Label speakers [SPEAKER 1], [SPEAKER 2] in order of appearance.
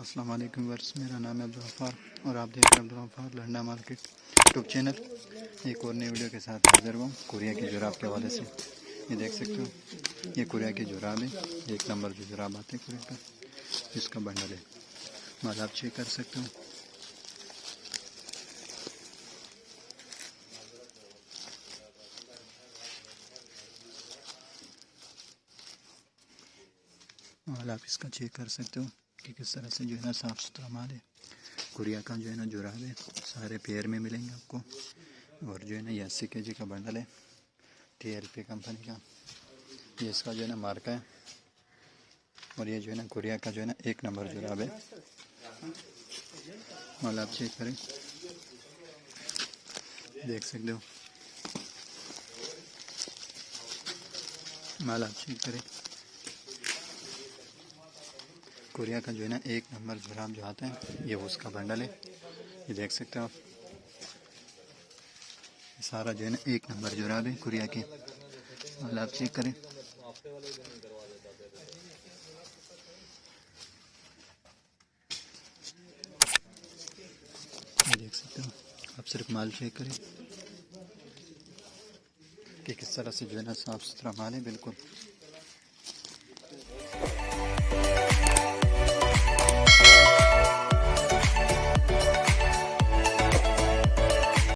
[SPEAKER 1] अस्सलाम वालेकुम वर्स, मेरा नाम है अब्दुल गफ्फार और आप देख रहे हैं Abdul Gaffar Landa market YouTube channel. एक और नई वीडियो के साथ हाजिर हूँ कोरिया की जुराब के हवाले से। ये देख सकते हो, ये कोरिया की जुराब है। एक नंबर जो जुराब आते हैं कोरिया का, इसका बंडल है। माल आप चेक कर सकते हो। माल आप इसका चेक कर सकते हो कि किस तरह से जो है ना साफ़ सुथरा माल है। कोरिया का जो है ना जुराब है, सारे पेयर में मिलेंगे आपको। और जो है ना ये 80 kg का बंडल है, TLP कंपनी का। ये इसका जो है ना मार्का है। और ये जो है ना कोरिया का जो है ना एक नंबर जुराब है। माल आप चेक करें, देख सकते हो। माल आप चेक करें, कोरिया का जो है ना एक नंबर जुराब जो आता है, ये उसका बंडल है। ये देख सकते हो आप, सारा जो है ना एक नंबर जुराब है कोरिया की। माल आप चेक करें। ये देख सकते हो आप, सिर्फ माल चेक करें कि किस तरह से जो है ना साफ़ सुथरा माल है बिल्कुल।